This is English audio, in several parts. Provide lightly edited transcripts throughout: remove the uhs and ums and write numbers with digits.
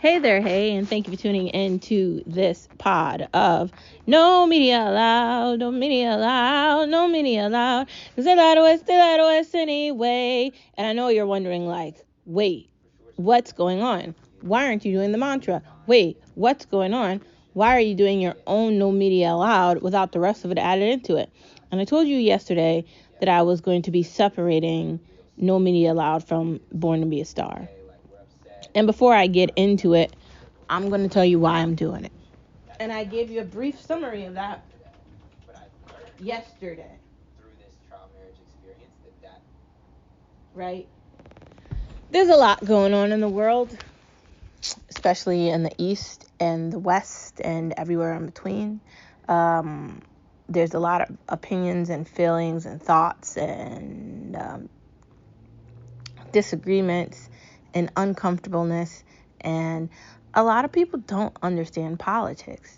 Hey there, hey, and thank you for tuning in to this pod of No Media Allowed, No Media Allowed, No Media Allowed. Because they lie to us anyway. And I know you're wondering, like, wait, what's going on? Why aren't you doing the mantra? Wait, what's going on? Why are you doing your own No Media Allowed without the rest of it added into it? And I told you yesterday that I was going to be separating No Media Allowed from Born to Be a Star. And before I get into it, I'm going to tell you why I'm doing it. And I gave you a brief summary of that yesterday. Right? There's a lot going on in the world, especially in the East and the West and everywhere in between. There's a lot of opinions and feelings and thoughts and disagreements and uncomfortableness, and a lot of people don't understand politics.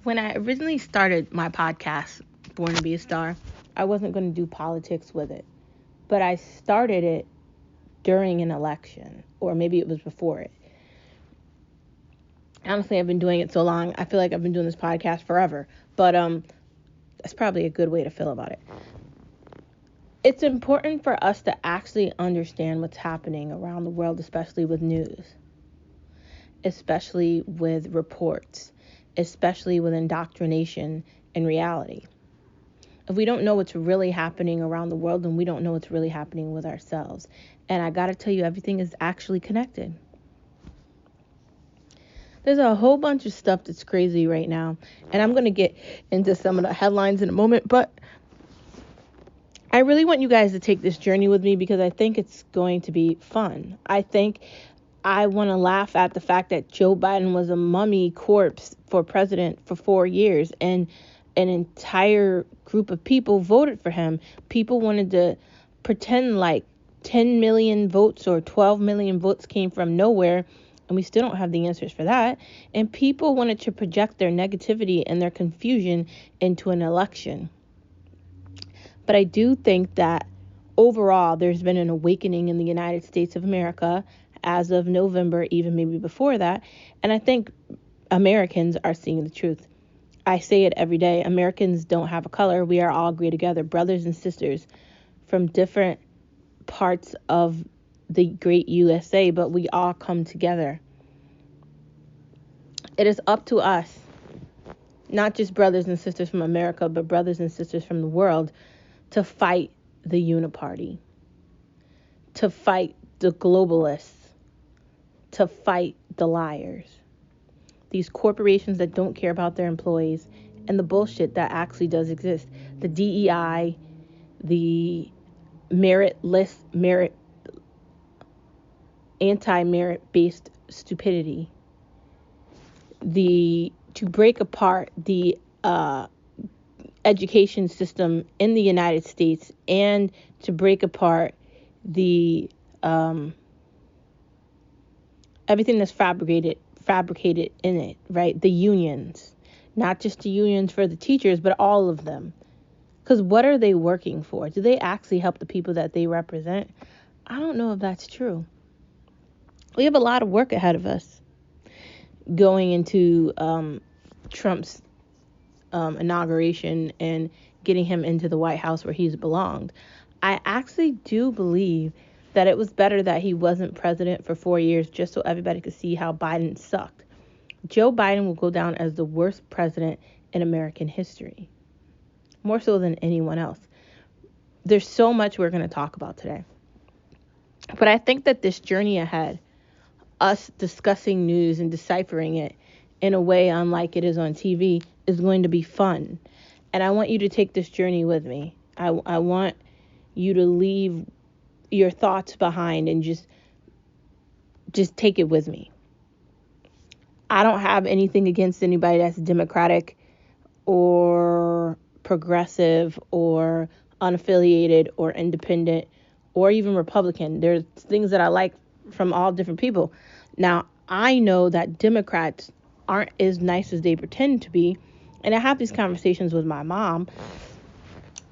When I originally started my podcast, Born to Be a Star, I wasn't going to do politics with it, but I started it during an election, or maybe it was before it. Honestly, I've been doing it so long, I feel like I've been doing this podcast forever, but that's probably a good way to feel about it. It's important for us to actually understand what's happening around the world, especially with news, especially with reports, especially with indoctrination and reality. If we don't know what's really happening around the world, then we don't know what's really happening with ourselves. And I got to tell you, everything is actually connected. There's a whole bunch of stuff that's crazy right now, and I'm going to get into some of the headlines in a moment, but I really want you guys to take this journey with me because I think it's going to be fun. I want to laugh at the fact that Joe Biden was a mummy corpse for president for 4 years, and an entire group of people voted for him. People wanted to pretend like 10 million votes or 12 million votes came from nowhere, and we still don't have the answers for that. And people wanted to project their negativity and their confusion into an election. But I do think that overall there's been an awakening in the United States of America as of November, even maybe before that. And I think Americans are seeing the truth. I say it every day. Americans don't have a color. We are all agree together, brothers and sisters from different parts of the great USA, but we all come together. It is up to us, not just brothers and sisters from America, but brothers and sisters from the world, to fight the uniparty, to fight the globalists, to fight the liars. These corporations that don't care about their employees, and the bullshit that actually does exist. The DEI, the anti-merit-based stupidity, to break apart the education system in the United States, and to break apart the everything that's fabricated in it, right? The unions, not just the unions for the teachers, but all of them. Because what are they working for? Do they actually help the people that they represent? I don't know if that's true. We have a lot of work ahead of us going into Trump's inauguration and getting him into the White House where he's belonged. I actually do believe that it was better that he wasn't president for 4 years, just so everybody could see how Biden sucked. Joe Biden will go down as the worst president in American history, more so than anyone else. There's so much we're going to talk about today. But I think that this journey ahead, us discussing news and deciphering it in a way unlike it is on TV, is going to be fun. And I want you to take this journey with me. I want you to leave your thoughts behind and just take it with me. I don't have anything against anybody that's Democratic or progressive or unaffiliated or independent or even Republican. There's things that I like from all different people. Now, I know that Democrats aren't as nice as they pretend to be, and I have these conversations with my mom.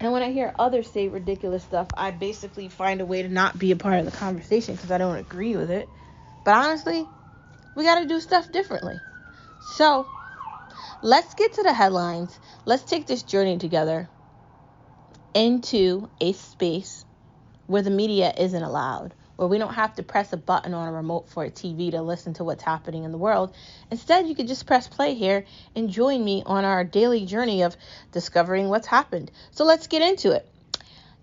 And when I hear others say ridiculous stuff, I basically find a way to not be a part of the conversation because I don't agree with it. But honestly, We got to do stuff differently. So let's get to the headlines. Let's take this journey together into a space where the media isn't allowed, where we don't have to press a button on a remote for a TV to listen to what's happening in the world. Instead, you can just press play here and join me on our daily journey of discovering what's happened. So let's get into it.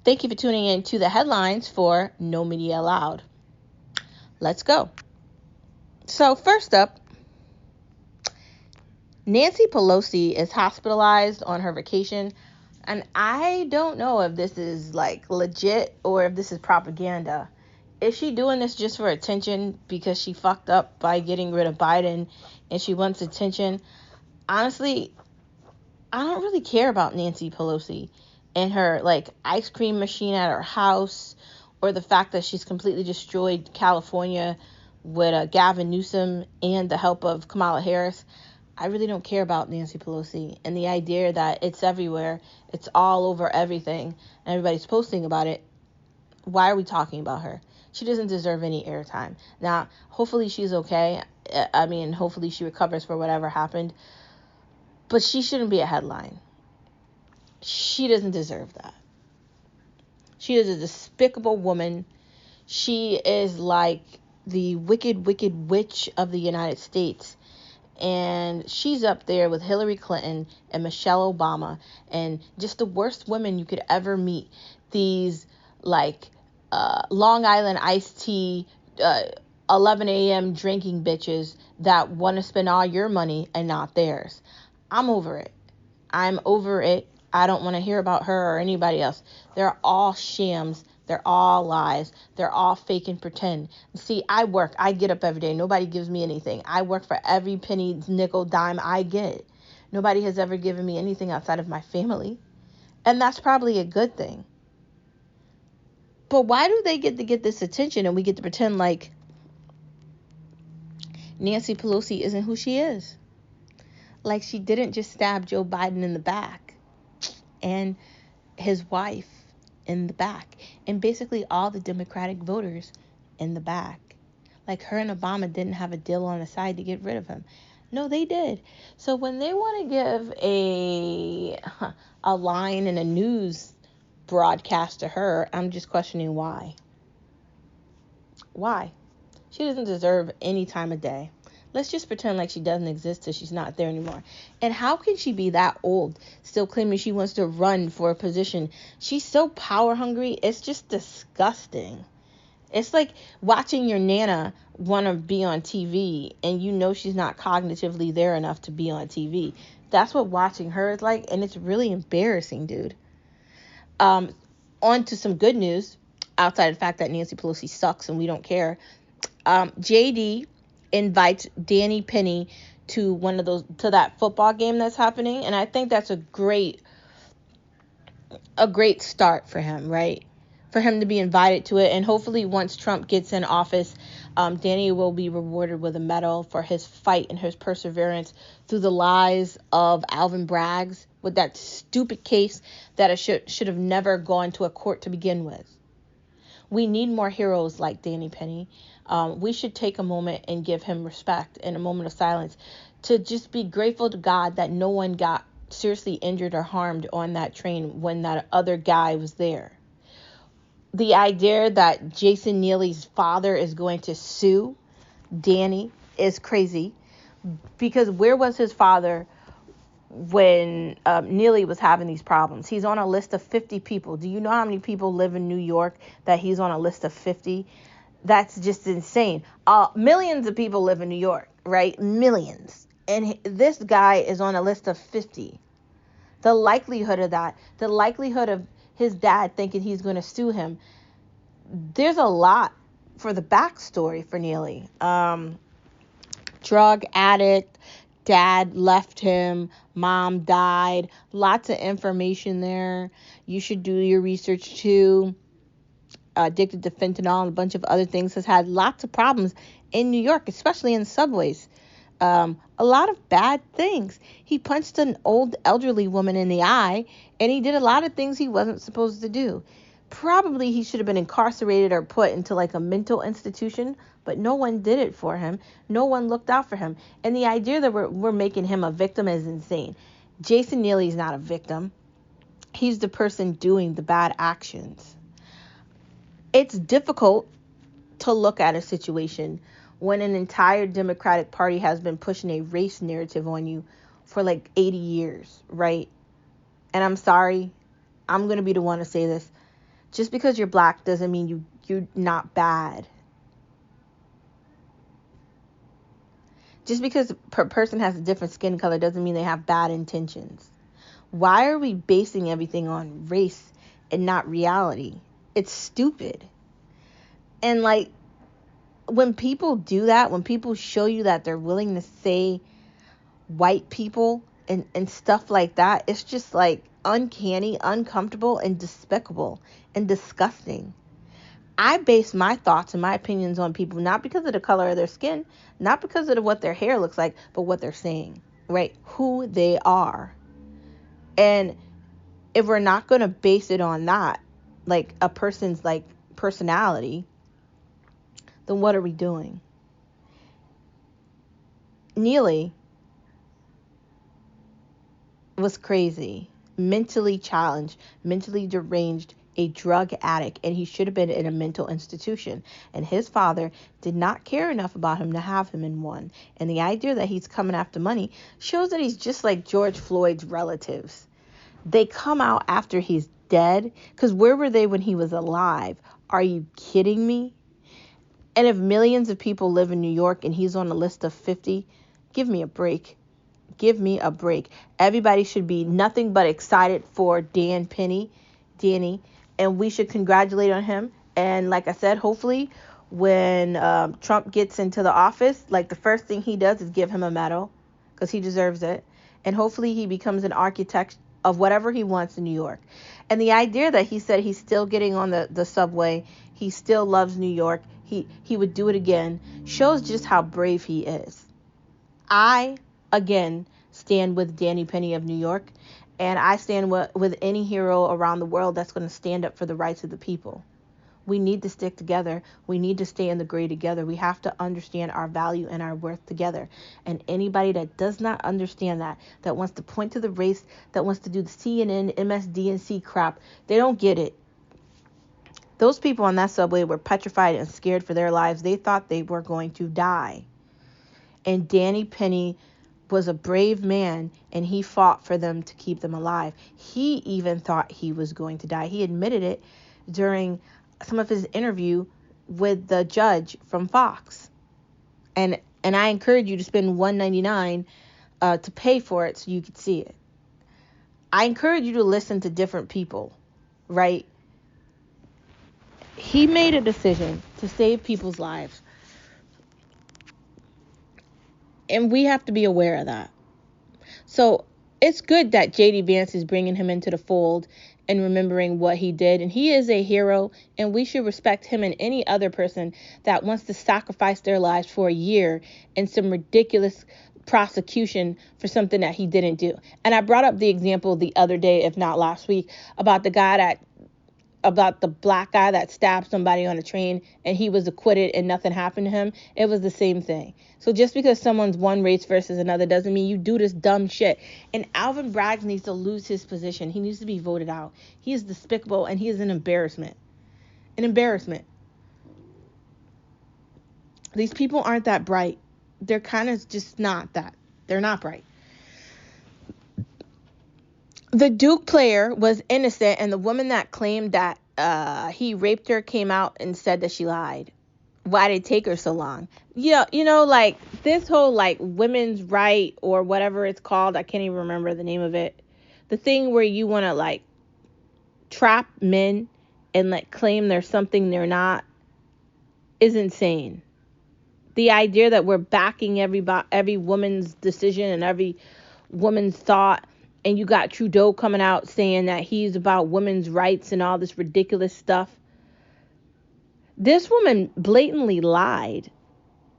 Thank you for tuning in to the headlines for No Media Allowed. Let's go. So first up, Nancy Pelosi is hospitalized on her vacation. And I don't know if this is like legit or if this is propaganda. Is she doing this just for attention because she fucked up by getting rid of Biden and she wants attention? Honestly, I don't really care about Nancy Pelosi and her like ice cream machine at her house, or the fact that she's completely destroyed California with Gavin Newsom and the help of Kamala Harris. I really don't care about Nancy Pelosi and the idea that it's everywhere, it's all over everything, and everybody's posting about it. Why are we talking about her? She doesn't deserve any airtime. Now, hopefully she's okay. I mean, hopefully she recovers for whatever happened. But she shouldn't be a headline. She doesn't deserve that. She is a despicable woman. She is like the wicked, wicked witch of the United States. And she's up there with Hillary Clinton and Michelle Obama and just the worst women you could ever meet. These like Long Island iced tea, 11 a.m. drinking bitches that want to spend all your money and not theirs. I'm over it. I'm over it. I don't want to hear about her or anybody else. They're all shams. They're all lies. They're all fake and pretend. See, I work. I get up every day. Nobody gives me anything. I work for every penny, nickel, dime I get. Nobody has ever given me anything outside of my family. And that's probably a good thing. But why do they get to get this attention and we get to pretend like Nancy Pelosi isn't who she is? Like she didn't just stab Joe Biden in the back and his wife in the back, and basically all the Democratic voters in the back. Like her and Obama didn't have a deal on the side to get rid of him. No, they did. So when they want to give a line in a news broadcast to her, I'm just questioning why. Why? She doesn't deserve any time of day. Let's just pretend like she doesn't exist till she's not there anymore. And how can she be that old, still claiming she wants to run for a position? She's so power hungry. It's just disgusting. It's like watching your Nana want to be on TV and you know she's not cognitively there enough to be on TV. That's what watching her is like, and it's really embarrassing, dude. On to some good news, outside of the fact that Nancy Pelosi sucks and we don't care. JD invites Danny Penny to that football game that's happening, and I think that's a great start for him, right? For him to be invited to it, and hopefully once Trump gets in office, Danny will be rewarded with a medal for his fight and his perseverance through the lies of Alvin Braggs with that stupid case that it should have never gone to a court to begin with. We need more heroes like Danny Penny. We should take a moment and give him respect and a moment of silence to just be grateful to God that no one got seriously injured or harmed on that train when that other guy was there. The idea that Jason Neely's father is going to sue Danny is crazy, because where was his father when Neely was having these problems? He's on a list of 50 people. Do you know how many people live in New York that he's on a list of 50? That's just insane. Millions of people live in New York, right? Millions. And this guy is on a list of 50. The likelihood of that, the likelihood of his dad thinking he's going to sue him, there's a lot for the backstory for Neely. Drug addict, dad left him, mom died, lots of information there. You should do your research too. Addicted to fentanyl and a bunch of other things, has had lots of problems in New York, especially in subways. A lot of bad things. He punched an old elderly woman in the eye, and he did a lot of things he wasn't supposed to do. Probably he should have been incarcerated or put into like a mental institution, but no one did it for him. No one looked out for him. And the idea that we're making him a victim is insane. Jason Neely's not a victim. He's the person doing the bad actions. It's difficult to look at a situation when an entire Democratic Party has been pushing a race narrative on you for like 80 years, right? And I'm sorry, I'm going to be the one to say this. Just because you're black doesn't mean you're not bad. Just because a person has a different skin color doesn't mean they have bad intentions. Why are we basing everything on race and not reality? It's stupid. And like, when people do that, when people show you that they're willing to say white people and stuff like that, it's just like uncanny, uncomfortable, and despicable and disgusting. I base my thoughts and my opinions on people not because of the color of their skin, not because of what their hair looks like, but what they're saying, right? Who they are. And if we're not going to base it on that, like a person's like personality, then what are we doing? Neely was crazy, mentally challenged, mentally deranged, a drug addict, and he should have been in a mental institution. And his father did not care enough about him to have him in one. And the idea that he's coming after money shows that he's just like George Floyd's relatives. They come out after he's dead, because where were they when he was alive? Are you kidding me? And if millions of people live in New York and he's on a list of 50, give me a break. Give me a break. Everybody should be nothing but excited for Danny, and we should congratulate on him. And like I said, hopefully when Trump gets into the office, like the first thing he does is give him a medal, because he deserves it. And hopefully he becomes an architect of whatever he wants in New York. And the idea that he said he's still getting on the subway, he still loves New York, he would do it again, shows just how brave he is. I, again, stand with Danny Penny of New York, and I stand with any hero around the world that's going to stand up for the rights of the people. We need to stick together. We need to stay in the gray together. We have to understand our value and our worth together. And anybody that does not understand that wants to point to the race, that wants to do the CNN, MSDNC crap, they don't get it. Those people on that subway were petrified and scared for their lives. They thought they were going to die. And Danny Penny was a brave man, and he fought for them to keep them alive. He even thought he was going to die. He admitted it during some of his interview with the judge from Fox. And I encourage you to spend $1.99 to pay for it so you could see it. I encourage you to listen to different people, right? He made a decision to save people's lives. And we have to be aware of that. So it's good that J.D. Vance is bringing him into the fold and remembering what he did. And he is a hero, and we should respect him and any other person that wants to sacrifice their lives for a year in some ridiculous prosecution for something that he didn't do. And I brought up the example the other day, if not last week, about the black guy that stabbed somebody on a train and he was acquitted and nothing happened to him. It was the same thing. So just because someone's one race versus another doesn't mean you do this dumb shit. And Alvin Bragg needs to lose his position. He needs to be voted out. He is despicable, and he is an embarrassment. An embarrassment. These people aren't that bright. They're kind of just not that. They're not bright. The Duke player was innocent, and the woman that claimed that he raped her came out and said that she lied. Why did it take her so long? You know, like this whole like women's right or whatever it's called, I can't even remember the name of it. The thing where you want to like trap men and like claim they're something they're not is insane. The idea that we're backing every woman's decision and every woman's thought. And you got Trudeau coming out saying that he's about women's rights and all this ridiculous stuff. This woman blatantly lied.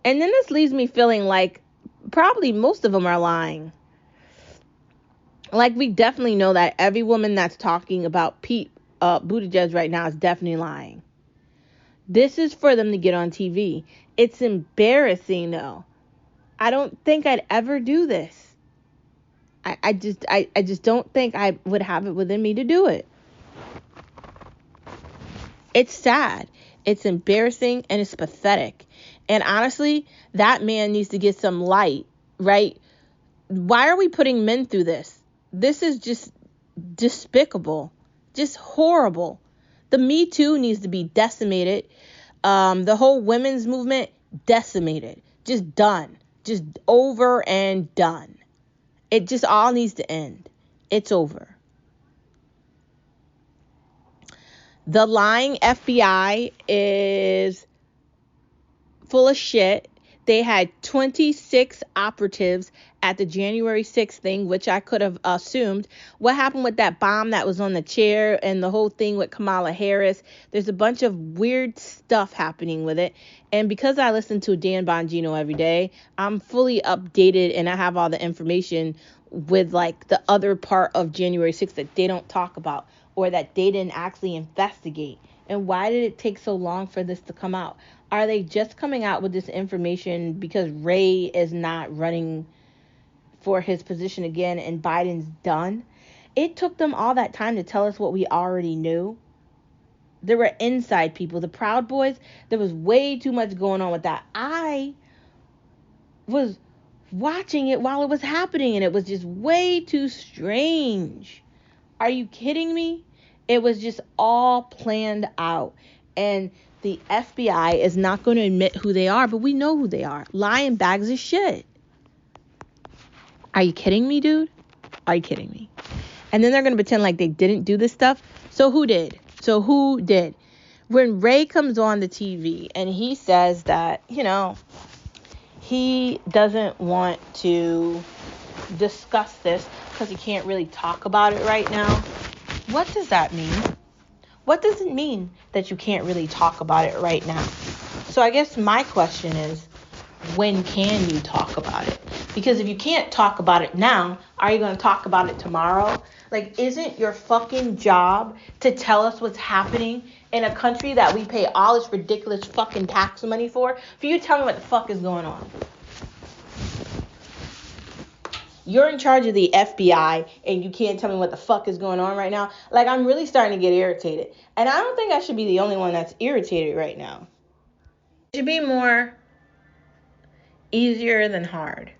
And then this leaves me feeling like probably most of them are lying. Like we definitely know that every woman that's talking about Buttigieg right now is definitely lying. This is for them to get on TV. It's embarrassing, though. I don't think I'd ever do this. I just don't think I would have it within me to do it. It's sad. It's embarrassing and it's pathetic. And honestly, that man needs to get some light, right? Why are we putting men through this? This is just despicable, just horrible. The Me Too needs to be decimated. The whole women's movement, decimated. Just done. Just over and done. It just all needs to end. It's over. The lying FBI is full of shit. They had 26 operatives at the January 6th thing, which I could have assumed. What happened with that bomb that was on the chair and the whole thing with Kamala Harris? There's a bunch of weird stuff happening with it. And because I listen to Dan Bongino every day, I'm fully updated and I have all the information with like the other part of January 6th that they don't talk about or that they didn't actually investigate. And why did it take so long for this to come out? Are they just coming out with this information because Ray is not running for his position again and Biden's done? It took them all that time to tell us what we already knew. There were inside people. The Proud Boys, there was way too much going on with that. I was watching it while it was happening and it was just way too strange. Are you kidding me? It was just all planned out. And the FBI is not going to admit who they are, but we know who they are. Lying bags of shit. Are you kidding me, dude? Are you kidding me? And then they're going to pretend like they didn't do this stuff. So who did? When Ray comes on the TV and he says that, he doesn't want to discuss this because he can't really talk about it right now. What does that mean? What does it mean that you can't really talk about it right now? So I guess my question is, when can you talk about it? Because if you can't talk about it now, are you going to talk about it tomorrow? Like, isn't your fucking job to tell us what's happening in a country that we pay all this ridiculous fucking tax money for you to tell me what the fuck is going on? You're in charge of the FBI and you can't tell me what the fuck is going on right now. Like, I'm really starting to get irritated. And I don't think I should be the only one that's irritated right now. It should be more easier than hard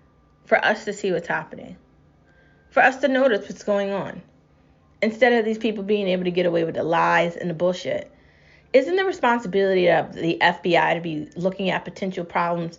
for us to see what's happening. For us to notice what's going on. Instead of these people being able to get away with the lies and the bullshit. Isn't the responsibility of the FBI to be looking at potential problems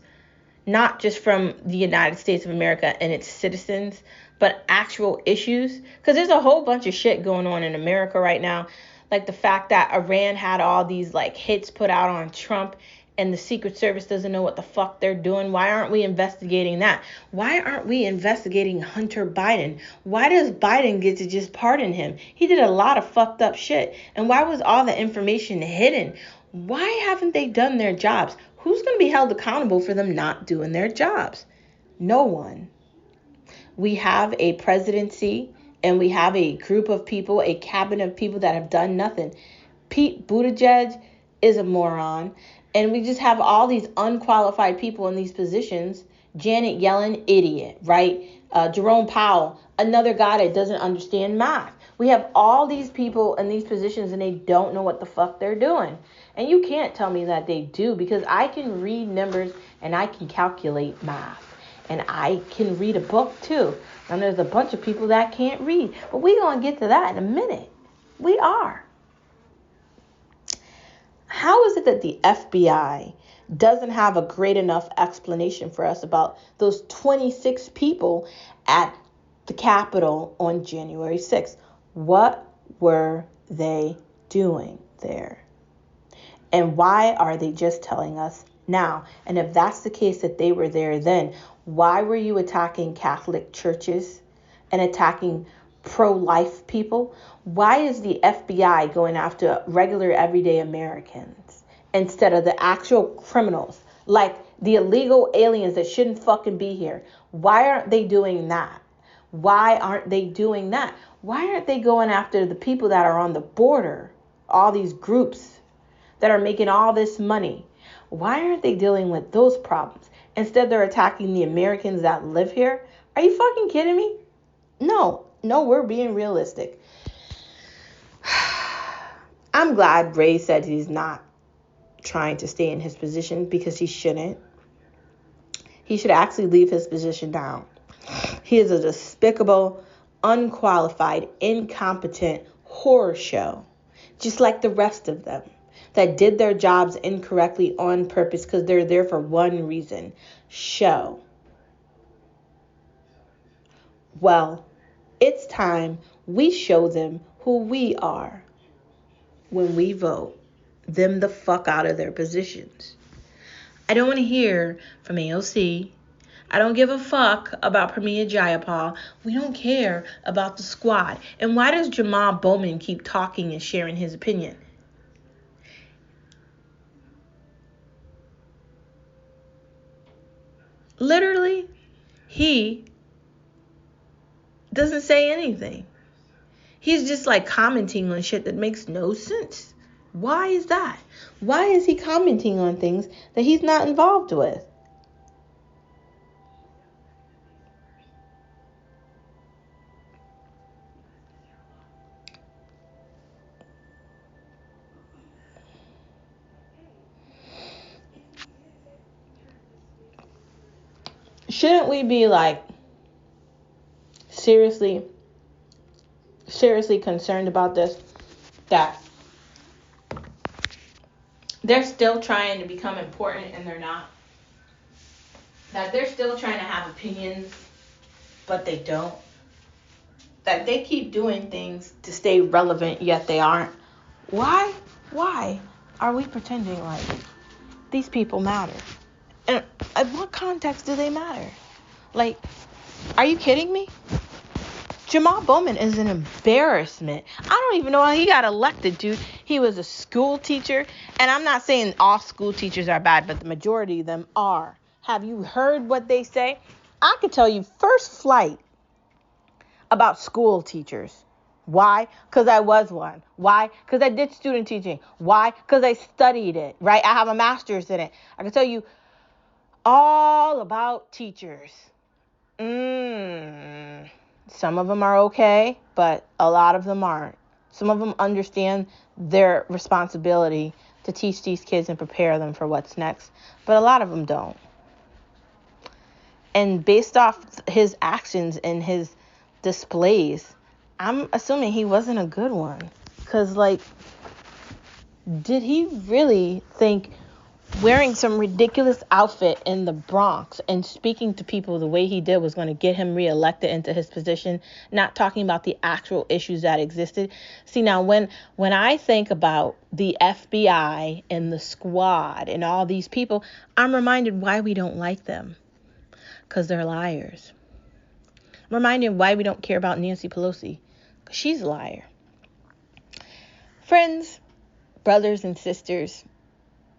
not just from the United States of America and its citizens, but actual issues? Because there's a whole bunch of shit going on in America right now. Like the fact that Iran had all these like hits put out on Trump and the Secret Service doesn't know what the fuck they're doing. Why aren't we investigating that? Why aren't we investigating Hunter Biden? Why does Biden get to just pardon him? He did a lot of fucked up shit. And why was all the information hidden? Why haven't they done their jobs? Who's going to be held accountable for them not doing their jobs? No one. We have a presidency and we have a group of people, a cabinet of people that have done nothing. Pete Buttigieg is a moron. And we just have all these unqualified people in these positions. Janet Yellen, idiot, right? Jerome Powell, another guy that doesn't understand math. We have all these people in these positions and they don't know what the fuck they're doing. And you can't tell me that they do, because I can read numbers and I can calculate math. And I can read a book too. And there's a bunch of people that can't read. But we're going to get to that in a minute. We are. How is it that the FBI doesn't have a great enough explanation for us about those 26 people at the Capitol on January 6th? What were they doing there? And why are they just telling us now? And if that's the case that they were there then, why were you attacking Catholic churches and attacking pro-life people? Why is the FBI going after regular everyday Americans instead of the actual criminals, like the illegal aliens that shouldn't fucking be here? Why aren't they doing that? Why aren't they doing that? Why aren't they going after the people that are on the border? All these groups that are making all this money. Why aren't they dealing with those problems? Instead, they're attacking the Americans that live here. Are you fucking kidding me? No, we're being realistic. I'm glad Ray said he's not trying to stay in his position, because he shouldn't. He should actually leave his position now. He is a despicable, unqualified, incompetent horror show, just like the rest of them that did their jobs incorrectly on purpose, because they're there for one reason: show. Well, it's time we show them who we are when we vote them the fuck out of their positions. I don't want to hear from AOC. I don't give a fuck about Premier Jayapal. We don't care about the squad. And why does Jamal Bowman keep talking and sharing his opinion? Literally, he doesn't say anything. He's just like commenting on shit that makes no sense. Why is that? Why is he commenting on things that he's not involved with? Shouldn't we be like seriously concerned about this? That they're still trying to become important and they're not. That they're still trying to have opinions, but they don't. That they keep doing things to stay relevant, yet they aren't. Why? Why are we pretending like these people matter? And in what context do they matter? Like, are you kidding me? Jamal Bowman is an embarrassment. I don't even know how he got elected, dude. He was a school teacher. And I'm not saying all school teachers are bad, but the majority of them are. Have you heard what they say? I could tell you first flight about school teachers. Why? Because I was one. Why? Because I did student teaching. Why? Because I studied it, right? I have a master's in it. I can tell you all about teachers. Some of them are okay, but a lot of them aren't. Some of them understand their responsibility to teach these kids and prepare them for what's next, but a lot of them don't. And based off his actions and his displays, I'm assuming he wasn't a good one. Because, like, did he really think wearing some ridiculous outfit in the Bronx and speaking to people the way he did was going to get him reelected into his position, not talking about the actual issues that existed? See, now, when I think about the FBI and the squad and all these people, I'm reminded why we don't like them. Because they're liars. I'm reminded why we don't care about Nancy Pelosi. Because she's a liar. Friends, brothers and sisters,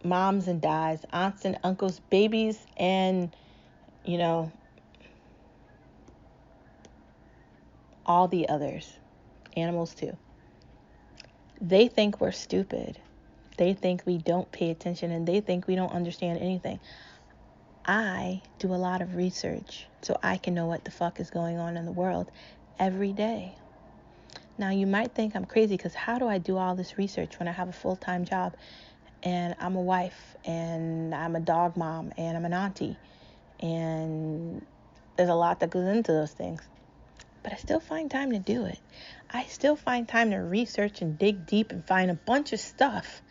moms and dads, aunts and uncles, babies, and, all the others, animals too. They think we're stupid. They think we don't pay attention, and they think we don't understand anything. I do a lot of research so I can know what the fuck is going on in the world every day. Now, you might think I'm crazy, because how do I do all this research when I have a full-time job and I'm a wife and I'm a dog mom and I'm an auntie, and there's a lot that goes into those things? But I still find time to do it. I still find time to research and dig deep and find a bunch of stuff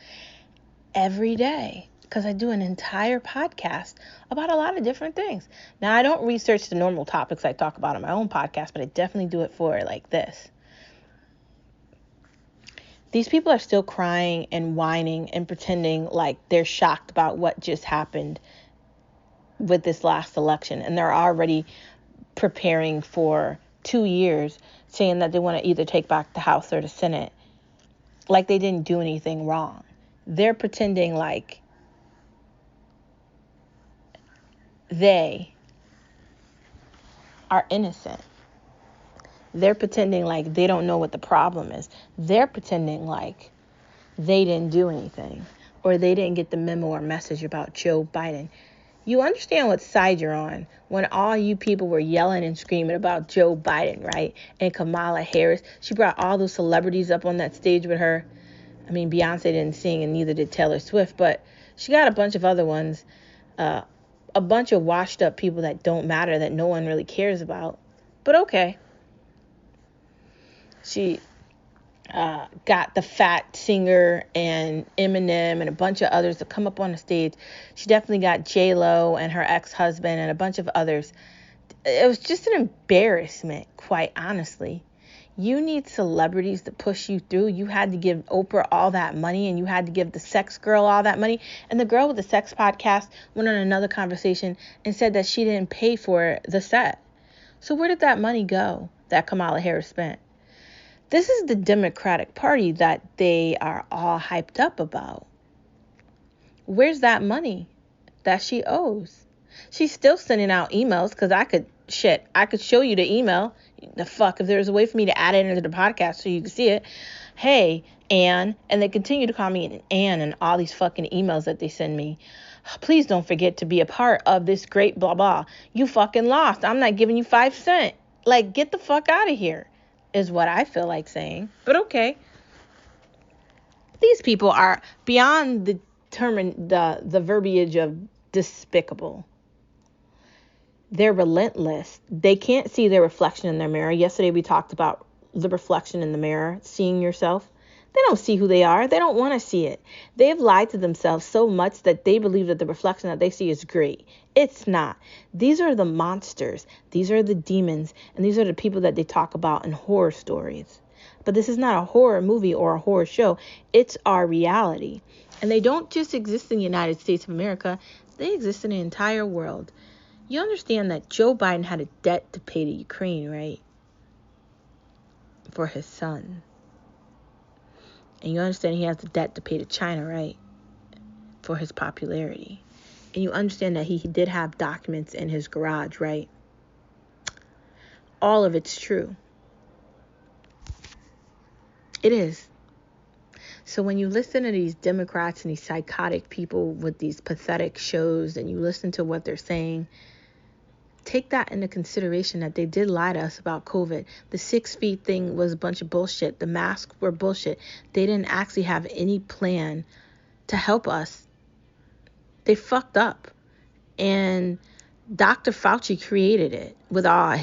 every day, because I do an entire podcast about a lot of different things. Now, I don't research the normal topics I talk about on my own podcast, but I definitely do it for like this. These people are still crying and whining and pretending like they're shocked about what just happened with this last election. And they're already preparing for 2 years, saying that they want to either take back the House or the Senate, like they didn't do anything wrong. They're pretending like they are innocent. They're pretending like they don't know what the problem is. They're pretending like they didn't do anything or they didn't get the memo or message about Joe Biden. You understand what side you're on when all you people were yelling and screaming about Joe Biden, right? And Kamala Harris. She brought all those celebrities up on that stage with her. I mean, Beyonce didn't sing and neither did Taylor Swift, but she got a bunch of other ones. A bunch of washed up people that don't matter, that no one really cares about. But okay. She got the Fat Singer and Eminem and a bunch of others to come up on the stage. She definitely got J-Lo and her ex-husband and a bunch of others. It was just an embarrassment, quite honestly. You need celebrities to push you through. You had to give Oprah all that money, and you had to give the sex girl all that money. And the girl with the sex podcast went on another conversation and said that she didn't pay for the set. So where did that money go that Kamala Harris spent? This is the Democratic Party that they are all hyped up about. Where's that money that she owes? She's still sending out emails because I could show you the email. The fuck, if there's a way for me to add it into the podcast so you can see it. Hey, Ann, and they continue to call me Ann and all these fucking emails that they send me. Please don't forget to be a part of this great blah blah. You fucking lost. I'm not giving you 5 cents. Like, get the fuck out of here, is what I feel like saying. But okay. These people are beyond the verbiage of despicable. They're relentless. They can't see their reflection in their mirror. Yesterday we talked about the reflection in the mirror, seeing yourself. They don't see who they are. They don't want to see it. They have lied to themselves so much that they believe that the reflection that they see is great. It's not. These are the monsters. These are the demons. And these are the people that they talk about in horror stories. But this is not a horror movie or a horror show. It's our reality. And they don't just exist in the United States of America. They exist in the entire world. You understand that Joe Biden had a debt to pay to Ukraine, right? For his son. And you understand he has a debt to pay to China, right? For his popularity. And you understand that he did have documents in his garage, right? All of it's true. It is. So when you listen to these Democrats and these psychotic people with these pathetic shows and you listen to what they're saying, take that into consideration that they did lie to us about COVID. The 6 feet thing was a bunch of bullshit. The masks were bullshit. They didn't actually have any plan to help us. They fucked up. And Dr. Fauci created it with all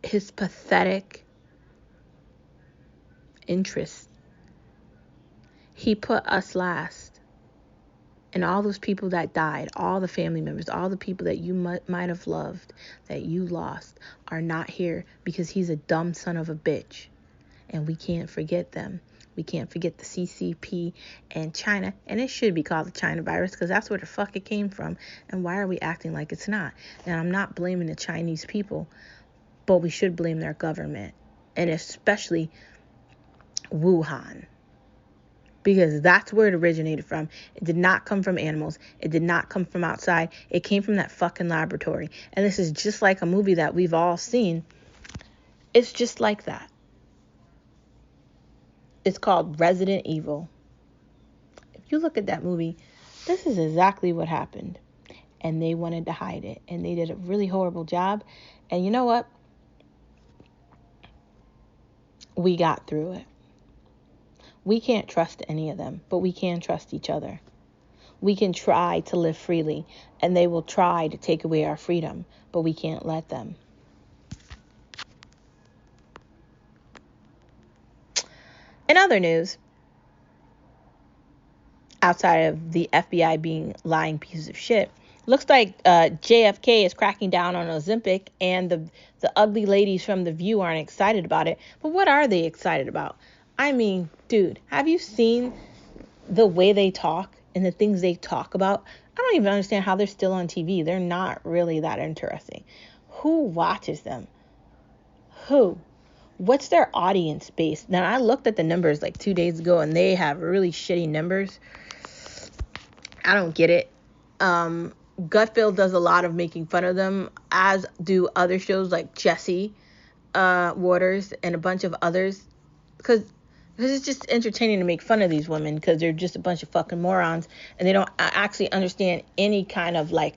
his pathetic interests. He put us last. And all those people that died, all the family members, all the people that you might have loved, that you lost, are not here because he's a dumb son of a bitch. And we can't forget them. We can't forget the CCP and China. And it should be called the China virus because that's where the fuck it came from. And why are we acting like it's not? And I'm not blaming the Chinese people, but we should blame their government. And especially Wuhan. Because that's where it originated from. It did not come from animals. It did not come from outside. It came from that fucking laboratory. And this is just like a movie that we've all seen. It's just like that. It's called Resident Evil. If you look at that movie, this is exactly what happened. And they wanted to hide it. And they did a really horrible job. And you know what? We got through it. We can't trust any of them, but we can trust each other. We can try to live freely, and they will try to take away our freedom, but we can't let them. In other news, outside of the FBI being lying pieces of shit, looks like JFK is cracking down on ozempic, and the ugly ladies from The View aren't excited about it. But what are they excited about? I mean, dude, have you seen the way they talk and the things they talk about? I don't even understand how they're still on TV. They're not really that interesting. Who watches them? Who? What's their audience base? Now, I looked at the numbers like 2 days ago, and they have really shitty numbers. I don't get it. Gutfeld does a lot of making fun of them, as do other shows like Jesse Waters and a bunch of others, because it's just entertaining to make fun of these women because they're just a bunch of fucking morons and they don't actually understand any kind of like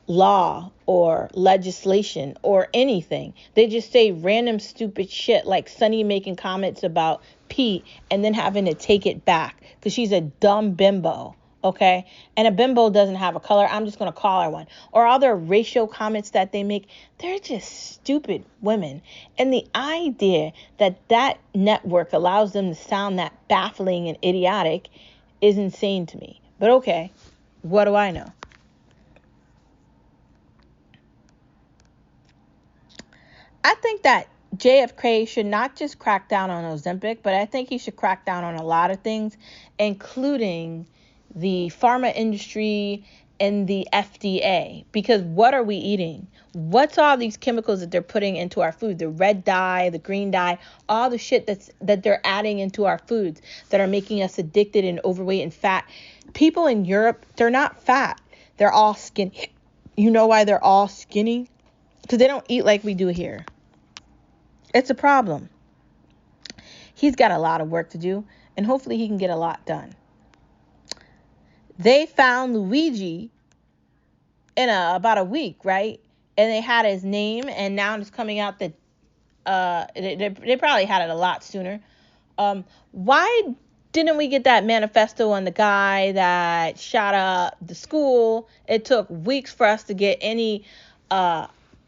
law or legislation or anything. They just say random stupid shit like Sunny making comments about Pete and then having to take it back because she's a dumb bimbo. Okay, and a bimbo doesn't have a color. I'm just going to call her one. Or all their racial comments that they make, they're just stupid women. And the idea that that network allows them to sound that baffling and idiotic is insane to me. But okay, what do I know? I think that JFK should not just crack down on Ozempic, but I think he should crack down on a lot of things, including the pharma industry and the FDA. Because what are we eating? What's all these chemicals that they're putting into our food? The red dye, the green dye, all the shit that they're adding into our foods that are making us addicted and overweight and fat. People in Europe, they're not fat. They're all skinny. You know why they're all skinny? Because they don't eat like we do here. It's a problem. He's got a lot of work to do, and hopefully he can get a lot done. They found Luigi in about a week, right? And they had his name, and now it's coming out that they probably had it a lot sooner. Why didn't we get that manifesto on the guy that shot up the school? It took weeks for us to get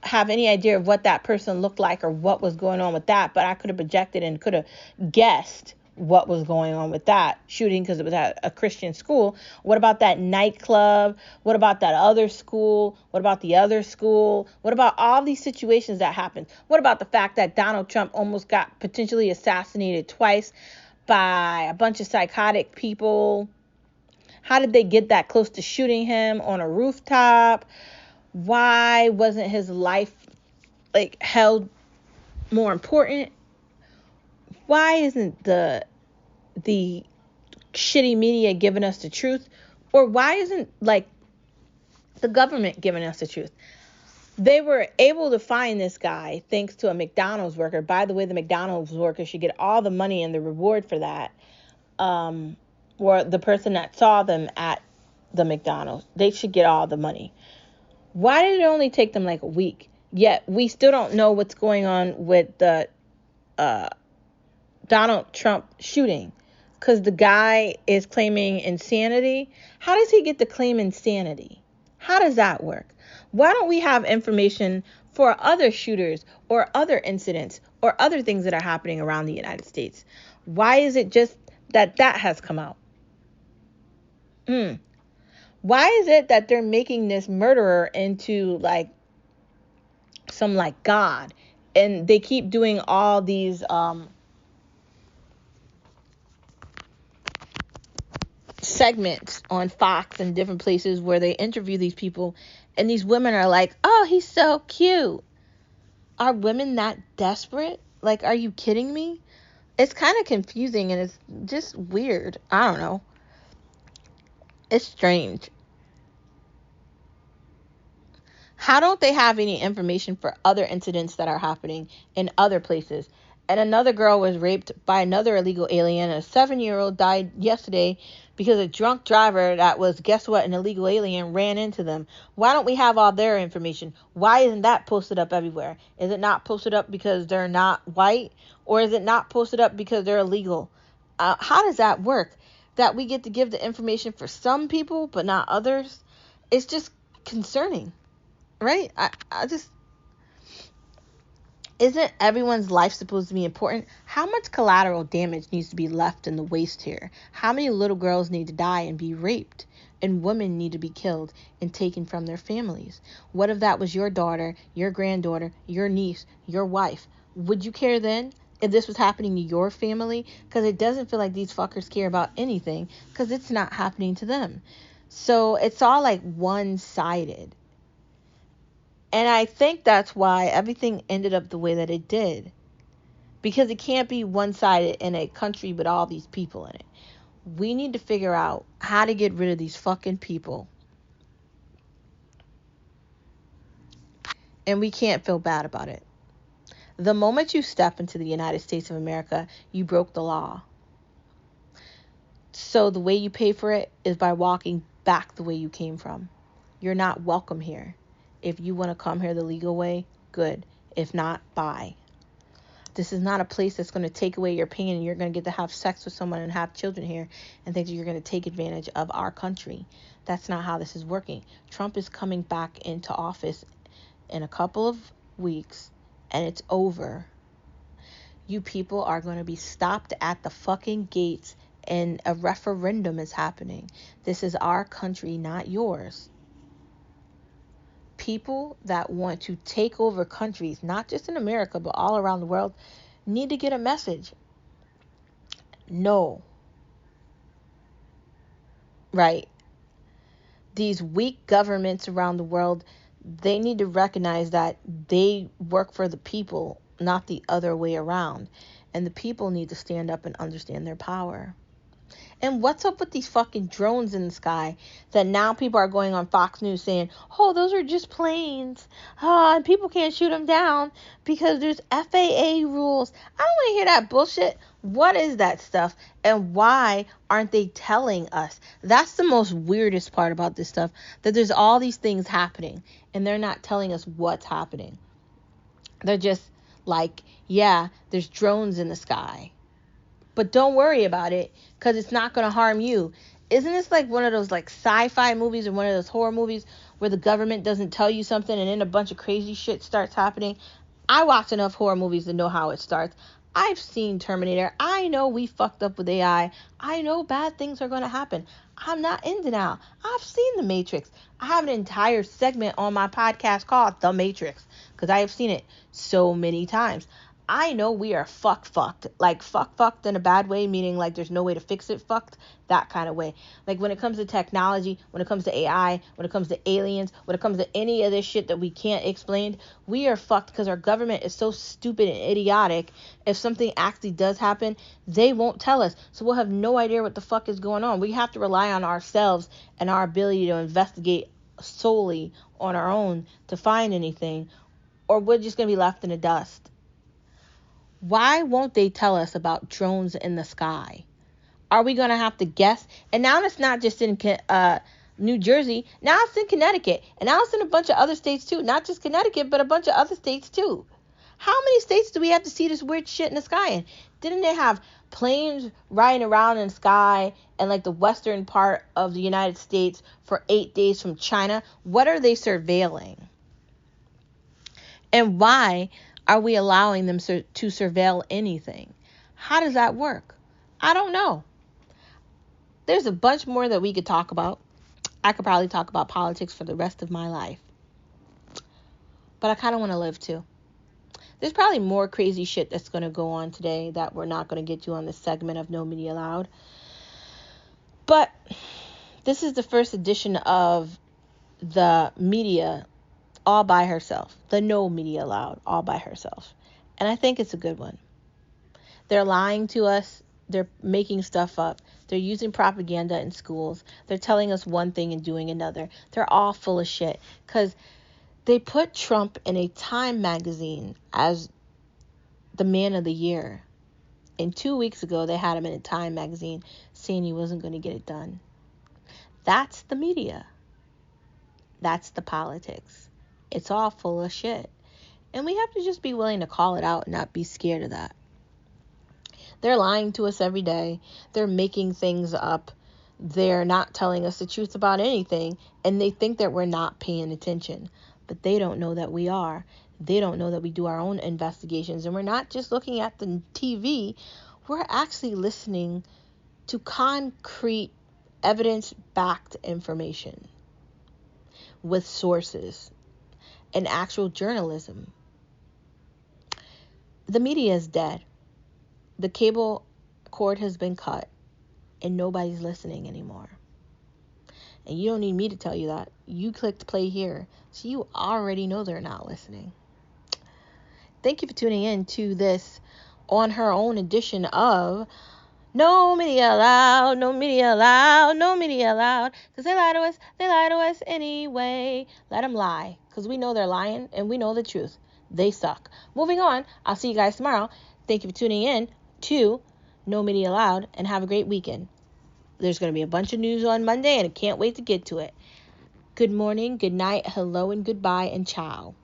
have any idea of what that person looked like or what was going on with that, but I could have projected and could have guessed what was going on with that shooting because it was at a Christian school. What about that nightclub? What about that other school? What about the other school? What about all these situations that happened? What about the fact that Donald Trump almost got potentially assassinated twice by a bunch of psychotic people? How did they get that close to shooting him on a rooftop? Why wasn't his life held more important? Why isn't the shitty media giving us the truth? Or why isn't the government giving us the truth? They were able to find this guy thanks to a McDonald's worker. By the way, the McDonald's worker should get all the money and the reward for that. Or the person that saw them at the McDonald's, they should get all the money. Why did it only take them a week? Yet we still don't know what's going on with the Donald Trump shooting. Because the guy is claiming insanity. How does he get to claim insanity? How does that work? Why don't we have information for other shooters or other incidents or other things that are happening around the United States? Why is it just that has come out? Why is it that they're making this murderer into some God? And they keep doing all these segments on Fox and different places where they interview these people, and these women are like, oh, he's so cute. Are women that desperate? Are you kidding me? It's kind of confusing and it's just weird. I don't know. It's strange. How don't they have any information for other incidents that are happening in other places? And another girl was raped by another illegal alien. A 7-year-old died yesterday because a drunk driver that was, guess what, an illegal alien ran into them. Why don't we have all their information? Why isn't that posted up everywhere? Is it not posted up because they're not white? Or is it not posted up because they're illegal? How does that work? That we get to give the information for some people but not others? It's just concerning. Right? I just... Isn't everyone's life supposed to be important? How much collateral damage needs to be left in the waste here? How many little girls need to die and be raped? And women need to be killed and taken from their families? What if that was your daughter, your granddaughter, your niece, your wife? Would you care then if this was happening to your family? Because it doesn't feel like these fuckers care about anything because it's not happening to them. So it's all one-sided. And I think that's why everything ended up the way that it did. Because it can't be one-sided in a country with all these people in it. We need to figure out how to get rid of these fucking people. And we can't feel bad about it. The moment you step into the United States of America, you broke the law. So the way you pay for it is by walking back the way you came from. You're not welcome here. If you want to come here the legal way, good. If not, bye. This is not a place that's going to take away your pain and you're going to get to have sex with someone and have children here and think that you're going to take advantage of our country. That's not how this is working. Trump is coming back into office in a couple of weeks and it's over. You people are going to be stopped at the fucking gates and a referendum is happening. This is our country, not yours. People that want to take over countries, not just in America, but all around the world, need to get a message. No. Right? These weak governments around the world, they need to recognize that they work for the people, not the other way around. And the people need to stand up and understand their power. And what's up with these fucking drones in the sky that now people are going on Fox News saying, oh, those are just planes. And people can't shoot them down because there's FAA rules. I don't want to hear that bullshit. What is that stuff? And why aren't they telling us? That's the most weirdest part about this stuff, that there's all these things happening and they're not telling us what's happening. They're just like, yeah, there's drones in the sky. But don't worry about it because it's not going to harm you. Isn't this like one of those like sci-fi movies or one of those horror movies where the government doesn't tell you something and then a bunch of crazy shit starts happening? I watch enough horror movies to know how it starts. I've seen Terminator. I know we fucked up with AI. I know bad things are going to happen. I'm not in denial. I've seen The Matrix. I have an entire segment on my podcast called The Matrix because I have seen it so many times. I know we are fucked. Like fucked in a bad way, meaning like there's no way to fix it fucked. That kind of way. Like when it comes to technology, when it comes to AI, when it comes to aliens, when it comes to any of this shit that we can't explain, we are fucked because our government is so stupid and idiotic. If something actually does happen, they won't tell us. So we'll have no idea what the fuck is going on. We have to rely on ourselves and our ability to investigate solely on our own to find anything, or we're just going to be left in the dust. Why won't they tell us about drones in the sky? Are we going to have to guess? And now it's not just in New Jersey. Now it's in Connecticut. And now it's in a bunch of other states too. Not just Connecticut, but a bunch of other states too. How many states do we have to see this weird shit in the sky in? Didn't they have planes riding around in the sky and like the western part of the United States for 8 days from China? What are they surveilling? And why are we allowing them to surveil anything? How does that work? I don't know. There's a bunch more that we could talk about. I could probably talk about politics for the rest of my life. But I kind of want to live too. There's probably more crazy shit that's going to go on today that we're not going to get to on this segment of No Media Allowed. But this is the first edition of the media all by herself. The No Media Allowed all by herself. And I think it's a good one. They're lying to us. They're making stuff up. They're using propaganda in schools. They're telling us one thing and doing another. They're all full of shit. Because they put Trump in a Time magazine as the man of the year. And 2 weeks ago, they had him in a Time magazine saying he wasn't going to get it done. That's the media. That's the politics. It's all full of shit. And we have to just be willing to call it out and not be scared of that. They're lying to us every day. They're making things up. They're not telling us the truth about anything. And they think that we're not paying attention. But they don't know that we are. They don't know that we do our own investigations. And we're not just looking at the TV. We're actually listening to concrete, evidence-backed information with sources and actual journalism. The media is dead. The cable cord has been cut and nobody's listening anymore. And you don't need me to tell you that. You clicked play here, so you already know they're not listening. Thank you for tuning in to this on her own edition of No media allowed, no media allowed, no media allowed. Because they lie to us anyway. Let them lie. Because we know they're lying and we know the truth. They suck. Moving on, I'll see you guys tomorrow. Thank you for tuning in to No Media Allowed, and have a great weekend. There's going to be a bunch of news on Monday, and I can't wait to get to it. Good morning, good night, hello, and goodbye, and ciao.